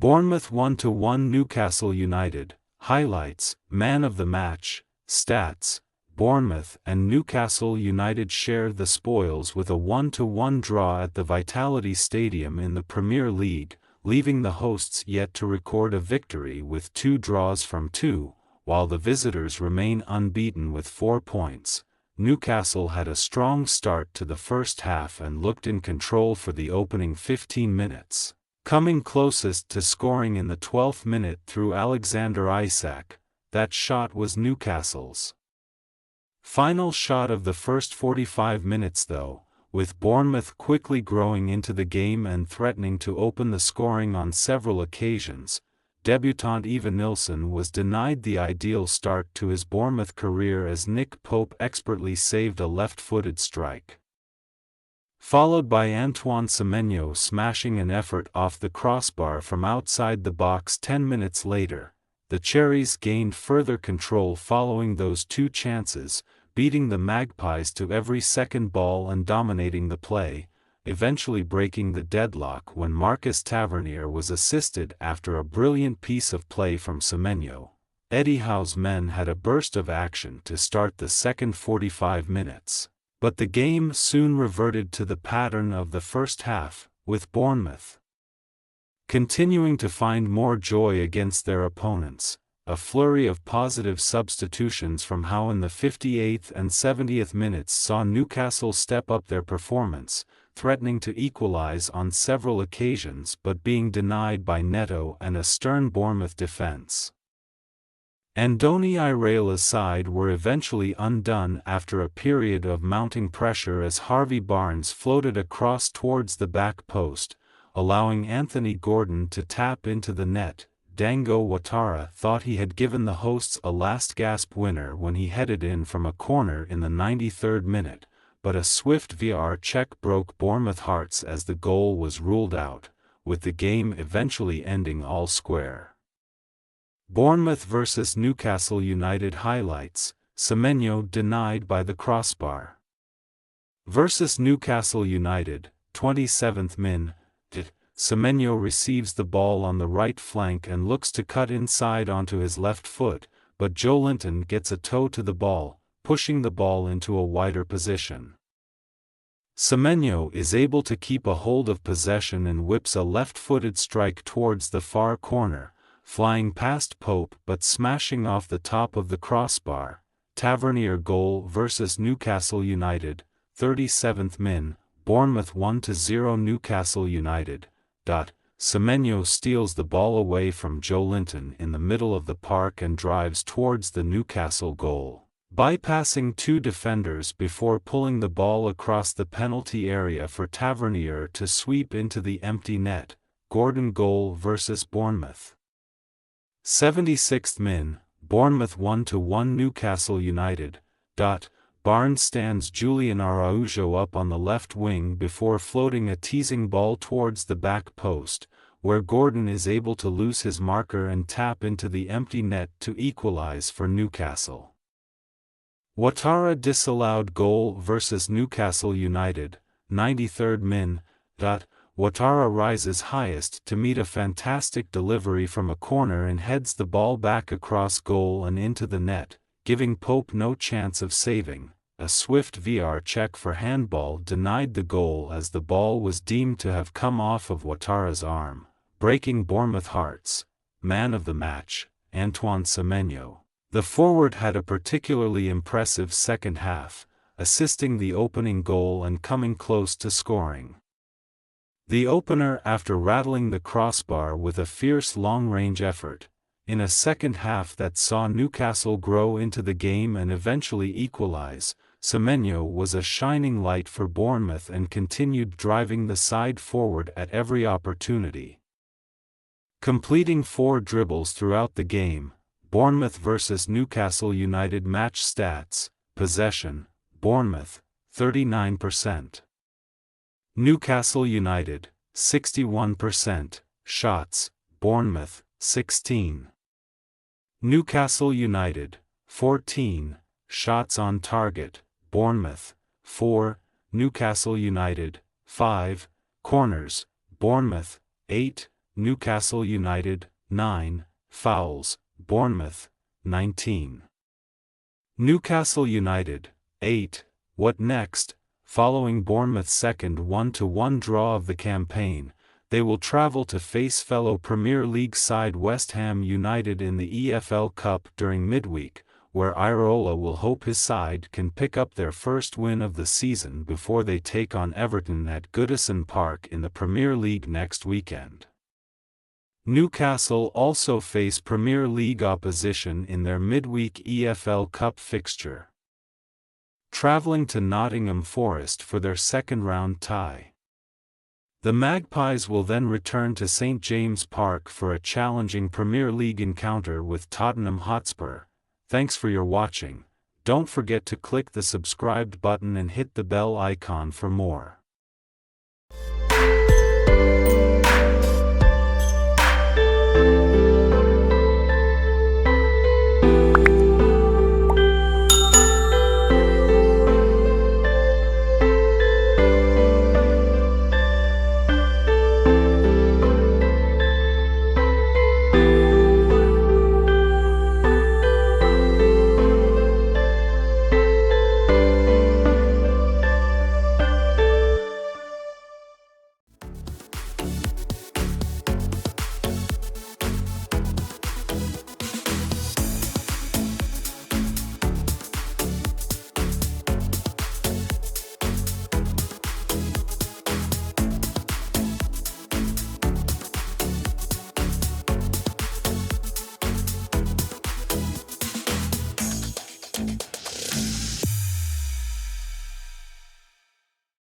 Bournemouth 1-1 Newcastle United. Highlights, Man of the Match, Stats. Bournemouth and Newcastle United shared the spoils with a 1-1 draw at the Vitality Stadium in the Premier League, leaving the hosts yet to record a victory with 2 draws from 2, while the visitors remain unbeaten with 4 points. Newcastle had a strong start to the first half and looked in control for the opening 15 minutes, coming closest to scoring in the 12th minute through Alexander Isak. That shot was Newcastle's final shot of the first 45 minutes though, with Bournemouth quickly growing into the game and threatening to open the scoring on several occasions. Debutant Evanilson was denied the ideal start to his Bournemouth career as Nick Pope expertly saved a left-footed strike, followed by Antoine Semenyo smashing an effort off the crossbar from outside the box 10 minutes later. The Cherries gained further control following those 2 chances, beating the Magpies to every second ball and dominating the play, eventually breaking the deadlock when Marcus Tavernier was assisted after a brilliant piece of play from Semenyo. Eddie Howe's men had a burst of action to start the second 45 minutes, but the game soon reverted to the pattern of the first half, with Bournemouth continuing to find more joy against their opponents. A flurry of positive substitutions from Howe in the 58th and 70th minutes saw Newcastle step up their performance, threatening to equalize on several occasions but being denied by Neto and a stern Bournemouth defense. Andoni Iraola's side were eventually undone after a period of mounting pressure as Harvey Barnes floated across towards the back post, allowing Anthony Gordon to tap into the net. Dango Ouattara thought he had given the hosts a last-gasp winner when he headed in from a corner in the 93rd minute, but a swift VAR check broke Bournemouth hearts as the goal was ruled out, with the game eventually ending all square. Bournemouth vs Newcastle United highlights, Semenyo denied by the crossbar. Versus Newcastle United, 27th min. Semenyo receives the ball on the right flank and looks to cut inside onto his left foot, but Joelinton gets a toe to the ball, pushing the ball into a wider position. Semenyo is able to keep a hold of possession and whips a left-footed strike towards the far corner, flying past Pope but smashing off the top of the crossbar. Tavernier goal versus Newcastle United, 37th min. Bournemouth 1-0 Newcastle United. Semenyo steals the ball away from Joelinton in the middle of the park and drives towards the Newcastle goal, bypassing 2 defenders before pulling the ball across the penalty area for Tavernier to sweep into the empty net. Gordon goal versus Bournemouth. 76th min. Bournemouth 1-1 Newcastle United. Barnes stands Julian Araujo up on the left wing before floating a teasing ball towards the back post, where Gordon is able to lose his marker and tap into the empty net to equalize for Newcastle. Ouattara disallowed goal versus Newcastle United, 93rd min. Ouattara rises highest to meet a fantastic delivery from a corner and heads the ball back across goal and into the net, giving Pope no chance of saving. A swift VAR check for handball denied the goal as the ball was deemed to have come off of Ouattara's arm, breaking Bournemouth hearts. Man of the match, Antoine Semenyo. The forward had a particularly impressive second half, assisting the opening goal and coming close to scoring the opener after rattling the crossbar with a fierce long-range effort. In a second half that saw Newcastle grow into the game and eventually equalize, Semenyo was a shining light for Bournemouth and continued driving the side forward at every opportunity, completing 4 dribbles throughout the game. Bournemouth vs Newcastle United match stats: possession, Bournemouth, 39%. Newcastle United, 61%. Shots, Bournemouth, 16. Newcastle United, 14. Shots on target, Bournemouth, 4. Newcastle United, 5. Corners, Bournemouth, 8. Newcastle United, 9, fouls, Bournemouth, 19. Newcastle United, 8, what next? Following Bournemouth's second 1-1 draw of the campaign, they will travel to face fellow Premier League side West Ham United in the EFL Cup during midweek, where Iraola will hope his side can pick up their first win of the season before they take on Everton at Goodison Park in the Premier League next weekend. Newcastle also face Premier League opposition in their midweek EFL Cup fixture, travelling to Nottingham Forest for their second-round tie. The Magpies will then return to St James Park for a challenging Premier League encounter with Tottenham Hotspur. Thanks for your watching. Don't forget to click the subscribed button and hit the bell icon for more.